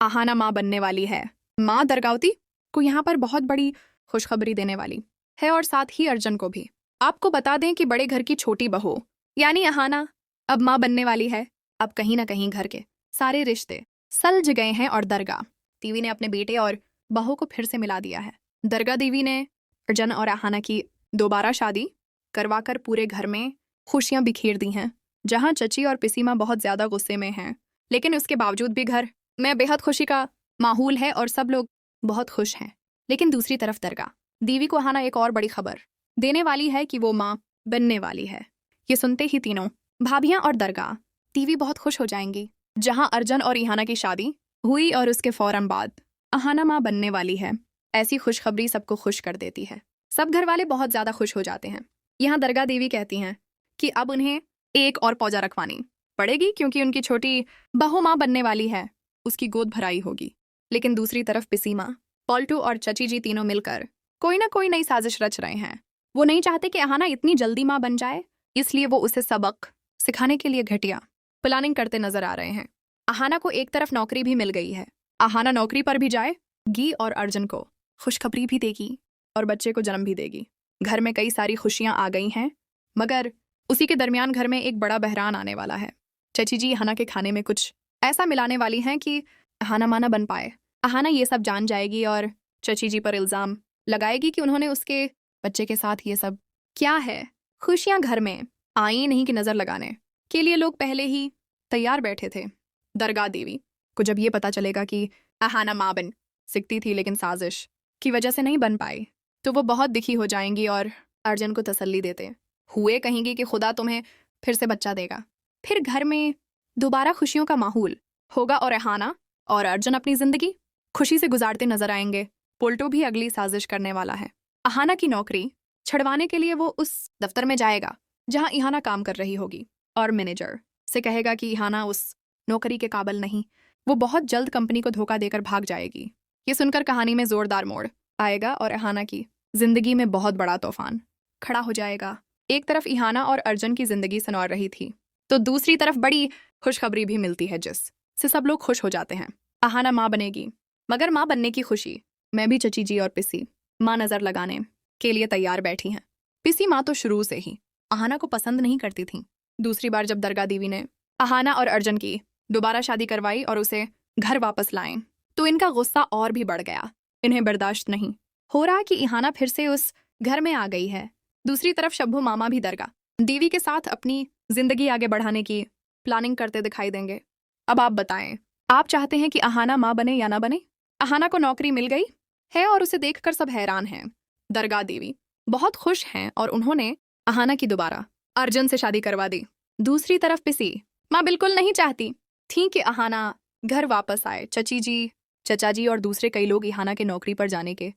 आहाना माँ बनने वाली है। माँ दरगावती को यहाँ पर बहुत बड़ी खुशखबरी देने वाली है और साथ ही अर्जुन को भी। आपको बता दें कि बड़े घर की छोटी बहू यानी आहाना अब माँ बनने वाली है। अब कहीं ना कहीं घर के सारे रिश्ते सलझ गए हैं और दरगाह देवी ने अपने बेटे और बहू को फिर से मिला दिया है। दरगाह देवी ने अर्जुन और आहाना की दोबारा शादी करवाकर पूरे घर में खुशियां बिखेर दी हैं। जहां चची और पिसी माँ बहुत ज्यादा गुस्से में हैं, लेकिन उसके बावजूद भी घर में बेहद खुशी का माहौल है और सब लोग बहुत खुश हैं। लेकिन दूसरी तरफ दरगाह देवी को आहाना एक और बड़ी खबर देने वाली है कि वो माँ बनने वाली है। ये सुनते ही तीनों भाभियां और दरगाह देवी बहुत खुश हो जाएंगी। जहां अर्जुन और इहाना की शादी हुई और उसके फौरन बाद आहाना माँ बनने वाली है। ऐसी खुशखबरी सबको खुश कर देती है। सब घर वाले बहुत ज्यादा खुश हो जाते हैं। यहाँ दरगाह देवी कहती हैं कि अब उन्हें एक और पौजा रखवानी पड़ेगी क्योंकि उनकी छोटी बहू माँ बनने वाली है, उसकी गोद भराई होगी। लेकिन दूसरी तरफ पिसी माँ, पॉल्टू और चची जी तीनों मिलकर कोई ना कोई नई साजिश रच रहे हैं। वो नहीं चाहते कि आहाना इतनी जल्दी माँ बन जाए, इसलिए वो उसे सबक सिखाने के लिए घटिया प्लानिंग करते नजर आ रहे हैं। आहाना को एक तरफ नौकरी भी मिल गई है। आहाना नौकरी पर भी जाएगी और अर्जुन को खुशखबरी भी देगी और बच्चे को जन्म भी देगी। घर में कई सारी खुशियां आ गई हैं, मगर उसी के दरमियान घर में एक बड़ा बहरान आने वाला है। चची जी आहाना के खाने में कुछ ऐसा मिलाने वाली हैं कि आहाना माना बन पाए। आहाना ये सब जान जाएगी और चची जी पर इल्जाम लगाएगी कि उन्होंने उसके बच्चे के साथ ये सब क्या है। खुशियां घर में आई नहीं कि नजर लगाने के लिए लोग पहले ही तैयार बैठे थे। दरगाह देवी को जब ये पता चलेगा कि आहाना माँ बन सकती थी लेकिन साजिश की वजह से नहीं बन पाई, तो वो बहुत दुखी हो जाएंगी और अर्जुन को तसल्ली देते हुए कहेंगी कि खुदा तुम्हें फिर से बच्चा देगा। फिर घर में दोबारा खुशियों का माहौल होगा और आहाना और अर्जुन अपनी जिंदगी खुशी से गुजारते नजर आएंगे। पोल्टो भी अगली साजिश करने वाला है। आहाना की नौकरी छड़वाने के लिए वो उस दफ्तर में जाएगा जहां इहाना काम कर रही होगी और मैनेजर से कहेगा कि इहाना उस नौकरी के काबिल नहीं। वो बहुत जल्द कंपनी को धोखा देकर भाग जाएगी। ये सुनकर कहानी में जोरदार मोड़ आएगा और इहाना की जिंदगी में बहुत बड़ा तूफान खड़ा हो जाएगा। एक तरफ इहाना और अर्जुन की जिंदगी संवार रही थी, तो दूसरी तरफ बड़ी खुशखबरी भी मिलती है जिससे सब लोग खुश हो जाते हैं। आहाना माँ बनेगी, मगर माँ बनने की खुशी मैं भी चची जी और पिसी माँ नजर लगाने के लिए तैयार बैठी हैं। पिसी माँ तो शुरू से ही आहाना को पसंद नहीं करती थी। दूसरी बार जब दरगाह देवी ने आहाना और अर्जुन की दोबारा शादी करवाई और उसे घर वापस लाएं, तो इनका गुस्सा और भी बढ़ गया। इन्हें बर्दाश्त नहीं हो रहा कि इहाना फिर से उस घर में आ गई है। दूसरी तरफ शब्बू मामा भी दरगाह देवी के साथ अपनी जिंदगी आगे बढ़ाने की प्लानिंग करते दिखाई देंगे। अब आप बताएं, आप चाहते हैं कि आहाना माँ बने या ना बने? आहाना को नौकरी मिल गई है और उसे देखकर सब हैरान हैं। दरगाह देवी बहुत खुश हैं और उन्होंने आहाना की दोबारा अर्जुन से शादी करवा दी। दूसरी तरफ पिसी माँ बिल्कुल नहीं चाहती थी कि आहाना घर वापस आए। चची जी, चचा जी और दूसरे कई लोग इहाना के नौकरी पर जाने के